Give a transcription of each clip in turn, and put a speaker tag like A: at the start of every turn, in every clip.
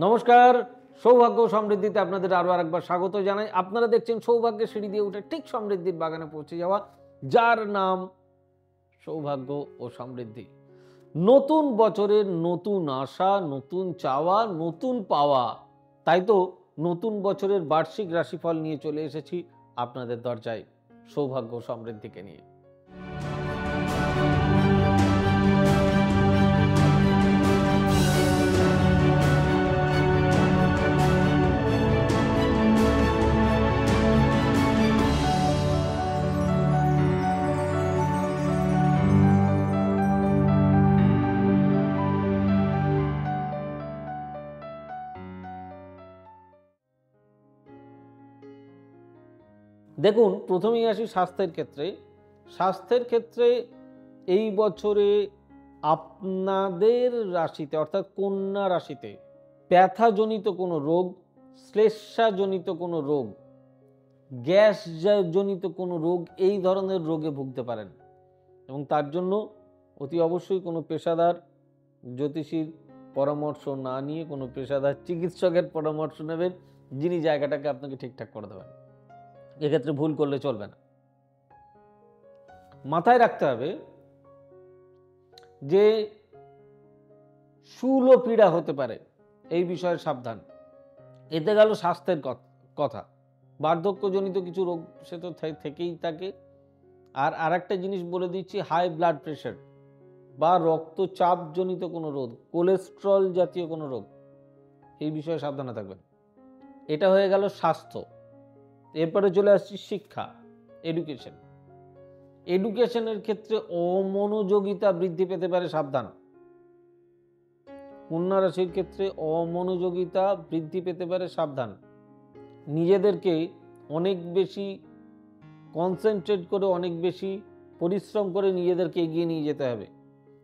A: নমস্কার, সৌভাগ্য সমৃদ্ধিতে আপনাদের আরও আরেকবার স্বাগত জানাই। আপনারা দেখছেন সৌভাগ্যের সিঁড়ি দিয়ে উঠে ঠিক সমৃদ্ধির বাগানে পৌঁছে যাওয়া, যার নাম সৌভাগ্য ও সমৃদ্ধি। নতুন বছরের নতুন আশা, নতুন চাওয়া, নতুন পাওয়া। তাই তো নতুন বছরের বার্ষিক রাশিফল নিয়ে চলে এসেছি আপনাদের দরজায় সৌভাগ্য সমৃদ্ধিকে নিয়ে। দেখুন, প্রথমেই আসি স্বাস্থ্যের ক্ষেত্রে। স্বাস্থ্যের ক্ষেত্রে এই বছরে আপনাদের রাশিতে অর্থাৎ কন্যা রাশিতে ব্যথাজনিত কোনো রোগ, শ্লেষ্মাজনিত কোনো রোগ, গ্যাসজনিত কোনো রোগ, এই ধরনের রোগে ভুগতে পারেন এবং তার জন্য অতি অবশ্যই কোনো পেশাদার জ্যোতিষীর পরামর্শ না নিয়ে কোনো পেশাদার চিকিৎসকের পরামর্শ নেবেন, যিনি জায়গাটাকে আপনাকে ঠিকঠাক করে দেবেন। এক্ষেত্রে ভুল করলে চলবে না। মাথায় রাখতে হবে যে শূল পীড়া হতে পারে, এই বিষয়ে সাবধান। এতে গেল স্বাস্থ্যের কথা। বার্ধক্যজনিত কিছু রোগ সে তো থেকেই থাকে। আর আরেকটা জিনিস বলে দিচ্ছি, হাই ব্লাড প্রেশার বা রক্তচাপজনিত কোনো রোগ, কোলেস্ট্রল জাতীয় কোনো রোগ, এই বিষয়ে সাবধানে থাকবেন। এটা হয়ে গেল স্বাস্থ্য। এরপরে চলে আসছি শিক্ষা, এডুকেশন। এডুকেশনের ক্ষেত্রে অমনোযোগিতা বৃদ্ধি পেতে পারে, সাবধান। কন্যা রাশির ক্ষেত্রে অমনোযোগিতা বৃদ্ধি পেতে পারে, সাবধান। নিজেদেরকে অনেক বেশি কনসেন্ট্রেট করে, অনেক বেশি পরিশ্রম করে নিজেদেরকে এগিয়ে নিয়ে যেতে হবে।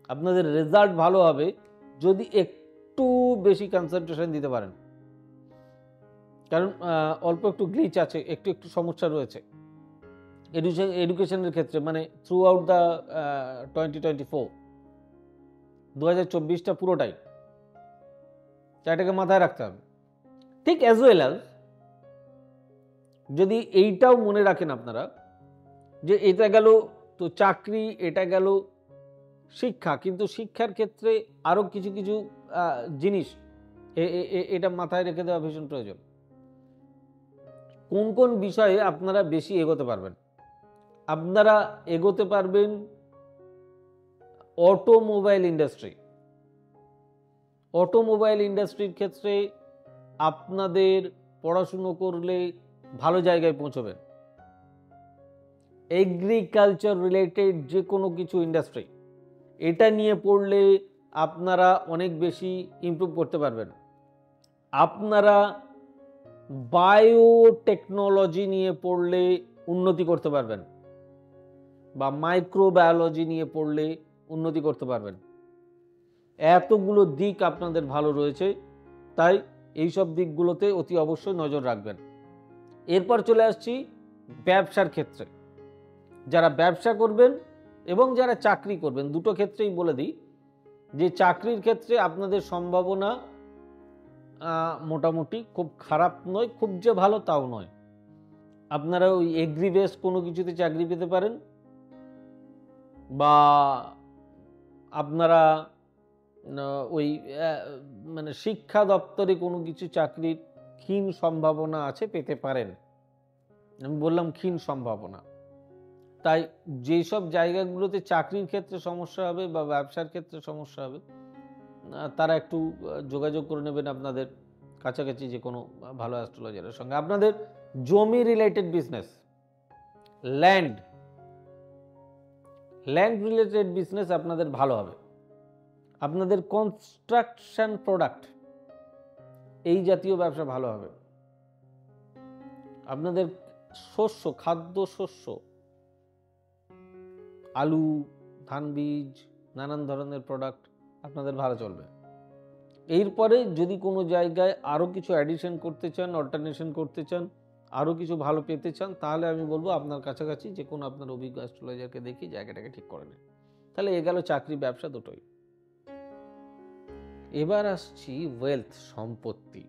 A: আপনাদের রেজাল্ট ভালো হবে যদি একটু বেশি কনসেন্ট্রেশন দিতে পারেন, কারণ অল্প একটু গ্লিচ আছে, একটু একটু সমস্যা রয়েছে এডুকেশনের ক্ষেত্রে। মানে থ্রু আউট দ্য 2024, 2024টা পুরোটাই, এটাকে মাথায় রাখতে হবে। ঠিক অ্যাজ ওয়েল অ্যাজ যদি এইটাও মনে রাখেন আপনারা যে এটা গেল তো চাকরি, এটা গেল শিক্ষা, কিন্তু শিক্ষার ক্ষেত্রে আরও কিছু কিছু জিনিস এটা মাথায় রেখে দেওয়া ভীষণ প্রয়োজন। কোন কোন বিষয়ে আপনারা বেশি এগোতে পারবেন? আপনারা এগোতে পারবেন অটোমোবাইল ইন্ডাস্ট্রি। অটোমোবাইল ইন্ডাস্ট্রির ক্ষেত্রে আপনাদের পড়াশুনো করলে ভালো জায়গায় পৌঁছবেন। এগ্রিকালচার রিলেটেড যে কোনো কিছু ইন্ডাস্ট্রি, এটা নিয়ে পড়লে আপনারা অনেক বেশি ইমপ্রুভ করতে পারবেন। আপনারা বায়োটেকনোলজি নিয়ে পড়লে উন্নতি করতে পারবেন, বা মাইক্রোবায়োলজি নিয়ে পড়লে উন্নতি করতে পারবেন। এতগুলো দিক আপনাদের ভালো রয়েছে, তাই এইসব দিকগুলোতে অতি অবশ্যই নজর রাখবেন। এরপর চলে আসছি ব্যবসার ক্ষেত্রে। যারা ব্যবসা করবেন এবং যারা চাকরি করবেন, দুটো ক্ষেত্রেই বলে দিই যে চাকরির ক্ষেত্রে আপনাদের সম্ভাবনা মোটামুটি খুব খারাপ নয়, খুব যে ভালো তাও নয়। আপনারা ওই এগ্রি বেস কোনো কিছুতে চাকরি পেতে পারেন, বা আপনারা ওই মানে শিক্ষা দপ্তরে কোনো কিছু চাকরির ক্ষীণ সম্ভাবনা আছে, পেতে পারেন। আমি বললাম ক্ষীণ সম্ভাবনা। তাই যেসব জায়গাগুলোতে চাকরির ক্ষেত্রে সমস্যা হবে বা ব্যবসার ক্ষেত্রে সমস্যা হবে, তারা একটু যোগাযোগ করে নেবেন আপনাদের কাছাকাছি যে কোনো ভালো অ্যাস্ট্রোলজারের সঙ্গে। আপনাদের জমি related business, land related business আপনাদের ভালো হবে। আপনাদের কনস্ট্রাকশন প্রোডাক্ট, এই জাতীয় ব্যবসা ভালো হবে। আপনাদের শস্য, খাদ্য শস্য, আলু, ধান বীজ, নানান ধরনের প্রোডাক্ট আপনাদের ভালো চলবে। এরপরে যদি কোনো জায়গায় আরও কিছু অ্যাডিশন করতে চান, অল্টারনেশন করতে চান, আরও কিছু ভালো পেতে চান, তাহলে আমি বলবো আপনার কাছাকাছি যে কোনো আপনার অভিজ্ঞ অ্যাস্ট্রোলজারকে দেখি জায়গাটাকে ঠিক করে নেন। তাহলে এ গেল চাকরি ব্যবসা দুটোই। এবার আসছি ওয়েলথ, সম্পত্তি।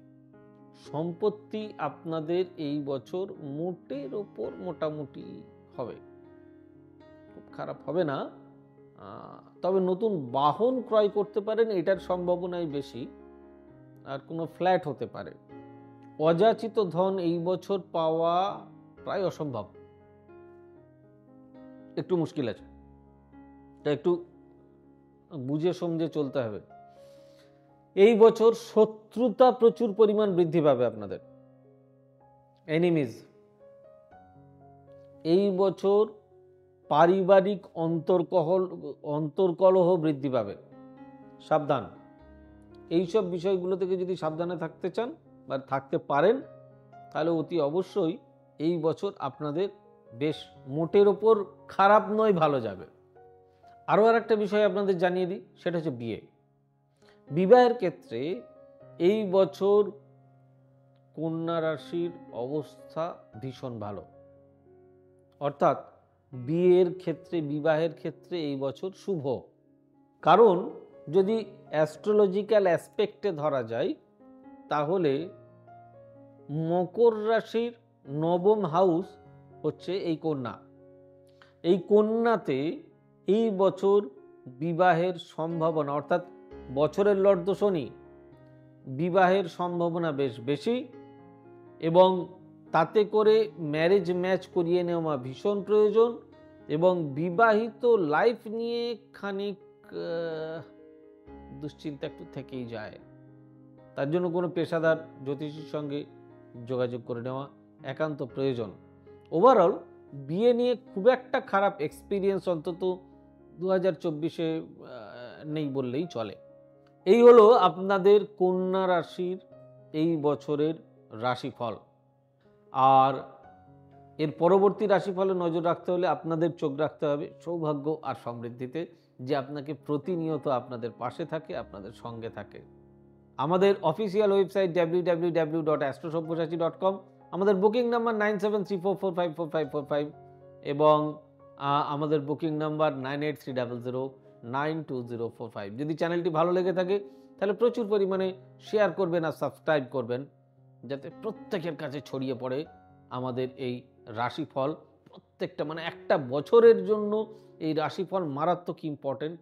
A: সম্পত্তি আপনাদের এই বছর মোটের ওপর মোটামুটি হবে, খুব খারাপ হবে না। তবে নতুন বাহন ক্রয় করতে পারেন, এটার সম্ভাবনাই বেশি। আর কোনো ফ্ল্যাট হতে পারে। অযাচিত ধন এই বছর পাওয়া প্রায় অসম্ভব, একটু মুশকিল আছে, এটা একটু বুঝে সমঝে চলতে হবে। এই বছর শত্রুতা প্রচুর পরিমাণ বৃদ্ধি পাবে আপনাদের, এনিমিজ। এই বছর পারিবারিক অন্তর্কলহ বৃদ্ধি পাবে, সাবধান। এইসব বিষয়গুলো থেকে যদি সাবধানে থাকতে চান বা থাকতে পারেন, তাহলে অতি অবশ্যই এই বছর আপনাদের বেশ মোটের ওপর খারাপ নয়, ভালো যাবে। আরও আর একটা বিষয় আপনাদের জানিয়ে দিই, সেটা হচ্ছে বিয়ে। বিবাহের ক্ষেত্রে এই বছর কন্যা রাশির অবস্থা ভীষণ ভালো, অর্থাৎ বিয়ের ক্ষেত্রে, বিবাহের ক্ষেত্রে এই বছর শুভ। কারণ যদি অ্যাস্ট্রোলজিক্যাল অ্যাসপেক্টে ধরা যায়, তাহলে মকর রাশির নবম হাউস হচ্ছে এই কন্যা। এই কন্যাতে এই বছর বিবাহের সম্ভাবনা, অর্থাৎ বছরের লর্দ শনি, বিবাহের সম্ভাবনা বেশ বেশি, এবং তাতে করে ম্যারেজ ম্যাচ করিয়ে নেওয়া ভীষণ প্রয়োজন। এবং বিবাহিত লাইফ নিয়ে খানিক দুশ্চিন্তা একটু থেকেই যায়। তার জন্য কোনো পেশাদার জ্যোতিষীর সঙ্গে যোগাযোগ করে নেওয়া একান্ত প্রয়োজন। ওভারঅল বিয়ে নিয়ে খুব একটা খারাপ এক্সপিরিয়েন্স অন্তত 2024-এ নেই বললেই চলে। এই হলো আপনাদের কন্যা রাশির এই বছরের রাশিফল। আর এর পরবর্তী রাশিফলে নজর রাখতে হলে আপনাদের চোখ রাখতে হবে সৌভাগ্য আর সমৃদ্ধিতে, যে আপনাকে প্রতিনিয়ত আপনাদের পাশে থাকে, আপনাদের সঙ্গে থাকে। আমাদের অফিসিয়াল ওয়েবসাইট www.astrosavysachi.com, আমাদের বুকিং নাম্বার 9734454545 এবং আমাদের বুকিং নাম্বার 9830092045। যদি চ্যানেলটি ভালো লেগে থাকে তাহলে প্রচুর পরিমাণে শেয়ার করবেন আর সাবস্ক্রাইব করবেন, যাতে প্রত্যেকের কাছে ছড়িয়ে পড়ে আমাদের এই রাশিফল। প্রত্যেকটা একটা বছরের জন্য এই রাশিফল মারাত্মক ইম্পর্টেন্ট,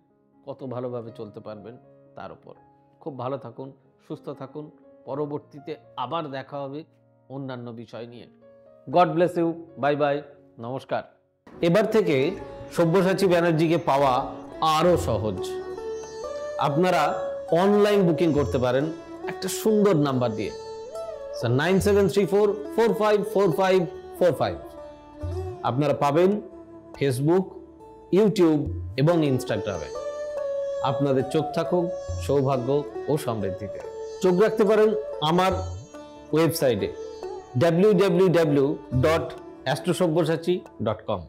A: কত ভালোভাবে চলতে পারবেন তার উপর। খুব ভালো থাকুন, সুস্থ থাকুন। পরবর্তীতে আবার দেখা হবে অন্যান্য বিষয় নিয়ে। God bless you, bye bye, নমস্কার। এবার থেকে সব্যসাচী ব্যানার্জিকে পাওয়া আরও সহজ। আপনারা অনলাইন বুকিং করতে পারেন একটা সুন্দর নাম্বার দিয়ে, 9734454545। আপনারা পাবেন ফেসবুক, ইউটিউব এবং ইনস্টাগ্রামে। আপনাদের চোখ থাকুক সৌভাগ্য ও সমৃদ্ধিতে। চোখ রাখতে পারেন আমার ওয়েবসাইটে www.astrosavysachi.com।